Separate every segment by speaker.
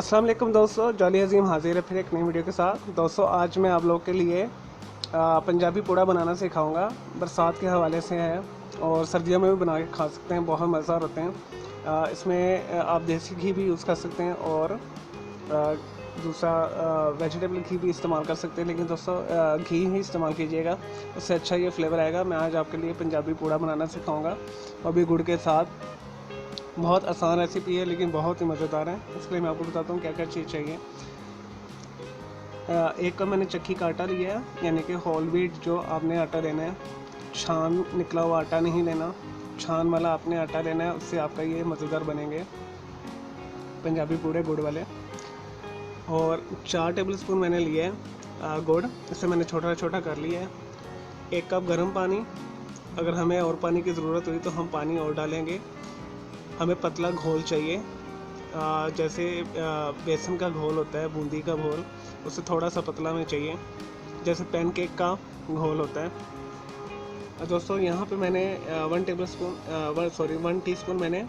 Speaker 1: अस्सलाम वालेकुम दोस्तों, जॉली अजीम हाजिर है फिर एक नई वीडियो के साथ। दोस्तों आज मैं आप लोगों के लिए पंजाबी पूड़ा बनाना सिखाऊंगा। बरसात के हवाले से है और सर्दियों में भी बना के खा सकते हैं, बहुत मज़ेदार होते हैं। इसमें आप देसी घी भी यूज़ कर सकते हैं और दूसरा वेजिटेबल घी भी इस्तेमाल कर सकते हैं, लेकिन दोस्तों घी ही इस्तेमाल कीजिएगा, उससे अच्छा ये फ्लेवर आएगा। मैं आज आपके लिए पंजाबी पूड़ा बनाना सिखाऊँगा, वो भी गुड़ के साथ। बहुत आसान रेसिपी है लेकिन बहुत ही मज़ेदार है। इसके लिए मैं आपको बताता हूँ क्या क्या चीज़ चाहिए। एक कप मैंने चक्की का आटा लिया है, यानी कि होल व्हीट जो आपने आटा लेना है। छान निकला हुआ आटा नहीं लेना, छान वाला आपने आटा लेना है, उससे आपका ये मज़ेदार बनेंगे पंजाबी पूड़े गुड़ वाले। और 4 टेबलस्पून मैंने लिए है गुड़, इसे मैंने छोटा छोटा कर लिया है। 1 कप गर्म पानी, अगर हमें और पानी की ज़रूरत हुई तो हम पानी और डालेंगे। हमें पतला घोल चाहिए, जैसे बेसन का घोल होता है, बूंदी का घोल, उससे थोड़ा सा पतला हमें चाहिए, जैसे पैनकेक का घोल होता है। दोस्तों यहाँ पे मैंने 1 टीस्पून मैंने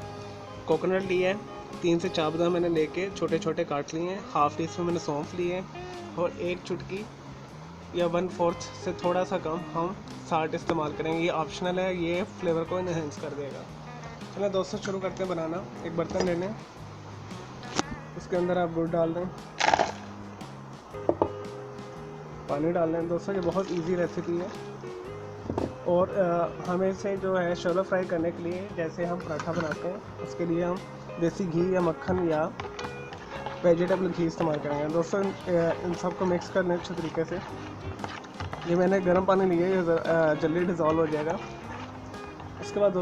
Speaker 1: कोकोनट लिया है। 3 से 4 बादाम मैंने लेके छोटे छोटे काट लिए हैं। ½ टीस्पून मैंने सौंफ लिए हैं और 1 चुटकी या 1/4 से थोड़ा सा कम हम साल्ट इस्तेमाल करेंगे। ये ऑप्शनल है, ये फ्लेवर को इन्हेंस कर देगा। चलो दोस्तों शुरू करते हैं बनाना। एक बर्तन ले लें, उसके अंदर आप गुड़ डाल दें, पानी डाल दें। दोस्तों ये बहुत इजी रेसिपी है और हमें इसे जो है शैलो फ्राई करने के लिए, जैसे हम पराठा बनाते हैं, उसके लिए हम देसी घी या मक्खन या वेजिटेबल घी इस्तेमाल करेंगे। दोस्तों इन सबको मिक्स कर लें अच्छे तरीके से। ये मैंने गर्म पानी लिया है, ये जल्दी डिज़ोल्व हो जाएगा। इसके बाद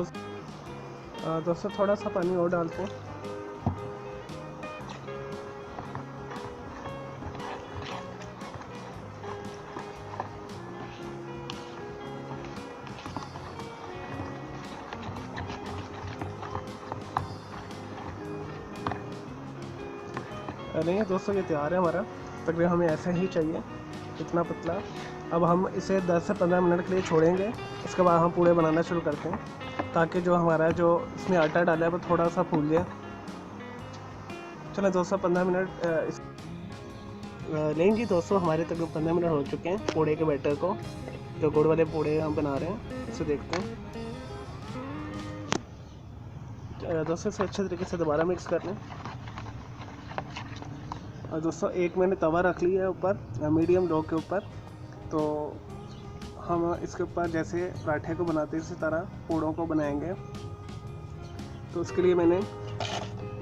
Speaker 1: दोस्तों थोड़ा सा पानी और डालते हैं। नहीं दोस्तों ये तैयार है हमारा, तकरीबन हमें ऐसा ही चाहिए, इतना पतला। अब हम इसे 10 से 15 मिनट के लिए छोड़ेंगे। इसके बाद हम पूड़े बनाना शुरू करते हैं, ताकि जो हमारा जो इसमें आटा डाला है वो थोड़ा सा फूल जाए। चलो दोस्तों 15 मिनट लेंगे। दोस्तों हमारे तकरीबन 15 मिनट हो चुके हैं पूड़े के बैटर को, जो गुड़ वाले पूड़े हम बना रहे हैं, इसे देखते हैं। दोस्तों इसे अच्छे तरीके से दोबारा मिक्स कर लें। और दोस्तों एक मैंने तवा रख लिया है ऊपर, मीडियम लो के ऊपर, तो हम इसके ऊपर जैसे पराठे को बनाते हैं इसी तरह पूड़ों को बनाएंगे। तो उसके लिए मैंने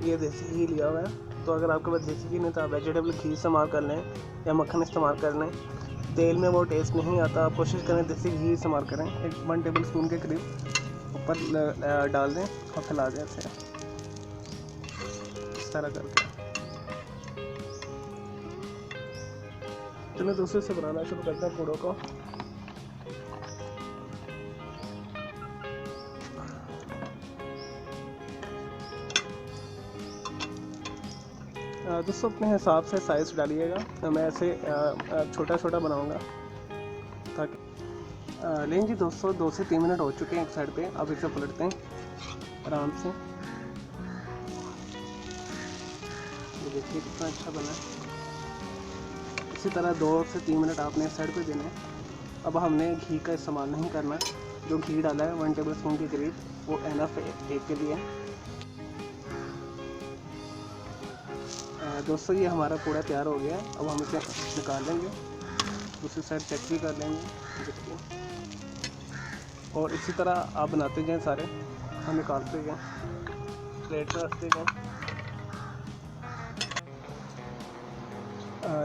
Speaker 1: ये देसी घी लिया हुआ है। तो अगर आपके पास देसी घी नहीं तो आप वेजिटेबल घी इस्तेमाल कर लें या मक्खन इस्तेमाल कर लें। तेल में वो टेस्ट नहीं आता, आप कोशिश करें देसी घी इस्तेमाल करें। 1 टेबलस्पून के करीब ऊपर डाल दें और फैला दें इसे इस तरह करके। चलो दोस्तों से बनाना शुरू करते हैं पूड़ों को। दोस्तों अपने हिसाब से साइज़ डालिएगा, मैं ऐसे छोटा छोटा बनाऊंगा ताकि लेंगे। दोस्तों 2 से 3 मिनट हो चुके हैं एक साइड पे। अब इसे पलटते हैं आराम से। ये देखिए कितना अच्छा बना है। इसी तरह 2 से 3 मिनट आपने इस साइड पे देना है। अब हमने घी का इस्तेमाल नहीं करना, जो घी डाला है 1 टेबलस्पून के करीब, वो एनफ है एक के लिए। दोस्तों ये हमारा पूरा तैयार हो गया। अब हम इसे निकाल लेंगे, दूसरी साइड चेक भी कर लेंगे, देखिए। और इसी तरह आप बनाते जाएं, सारे हम निकालते जाएं, प्लेट में रखते जाएं।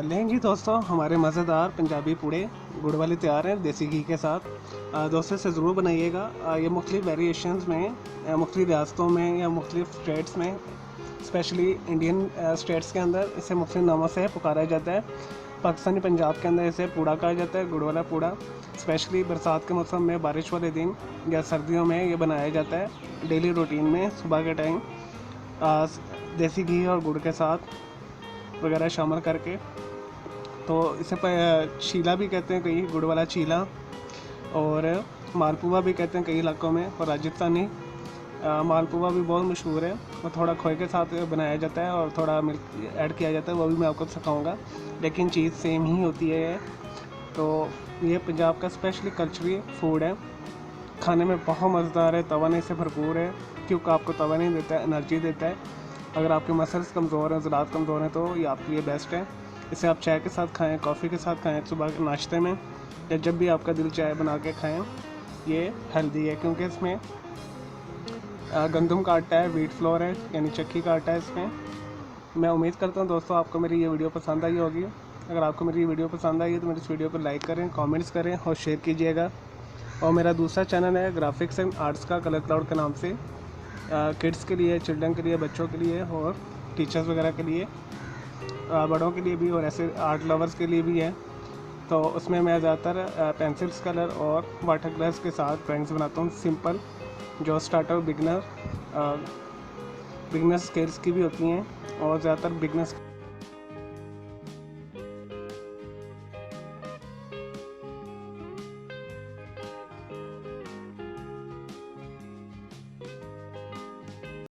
Speaker 1: लेंगे दोस्तों हमारे मज़ेदार पंजाबी पूड़े गुड़ वाले तैयार हैं देसी घी के साथ। दोस्तों से ज़रूर बनाइएगा। ये मुख्तलिफ़ वेरिएशंस में, मुख्तलिफ़ रियासतों में या मुख्तलिफ़ स्टेट्स में, स्पेशली इंडियन स्टेट्स के अंदर इसे मुख्तलिफ़ नामों से पुकारा जाता है। पाकिस्तानी पंजाब के अंदर इसे पूड़ा कहा जाता है, गुड़ वाला पूड़ा। स्पेशली बरसात के मौसम में, बारिश वाले दिन या सर्दियों में ये बनाया जाता है डेली रूटीन में। सुबह के टाइम देसी घी और गुड़ के साथ वगैरह शामिल करके, तो इसे चीला भी कहते हैं कई, गुड़ वाला चीला, और मालपुआ भी कहते हैं कई इलाकों में, और राजस्थानी मालपुआ भी बहुत मशहूर है, वो थोड़ा खोए के साथ बनाया जाता है और थोड़ा मिल्क ऐड किया जाता है, वो भी मैं आपको सिखाऊंगा, लेकिन चीज़ सेम ही होती है ये। तो ये पंजाब का स्पेशली कल्चरल फूड है, खाने में बहुत मज़ेदार है, तवाने से भरपूर है, क्योंकि आपको तवा नहीं देता है, एनर्जी देता है। अगर आपके मसल्स कमज़ोर हैं, ज़रात कमज़ोर हैं, तो ये आपके लिए बेस्ट है। इसे आप चाय के साथ खाएं, कॉफ़ी के साथ खाएं, सुबह के नाश्ते में, या जब भी आपका दिल चाय बना के खाएं। ये हेल्दी है क्योंकि इसमें गंदम का आटा है, व्हीट फ्लोर है, यानी चक्की का आटा है इसमें। मैं उम्मीद करता हूँ दोस्तों आपको मेरी ये वीडियो पसंद आई होगी। अगर आपको मेरी ये वीडियो पसंद आई है तो मेरी इस वीडियो को लाइक करें, कमेंट्स करें और शेयर कीजिएगा। और मेरा दूसरा चैनल है ग्राफिक्स एंड आर्ट्स का, कलर क्लाउड के नाम से, किड्स के लिए, चिल्ड्रन के लिए, बच्चों के लिए और टीचर्स वगैरह के लिए, बड़ों के लिए भी और ऐसे आर्ट लवर्स के लिए भी है। तो उसमें मैं ज़्यादातर पेंसिल्स कलर और वाटर कलर्स के साथ ड्राइंग्स बनाता हूँ, सिंपल, जो स्टार्टर बिगनर स्केल्स की भी होती हैं और ज़्यादातर बिगनर्स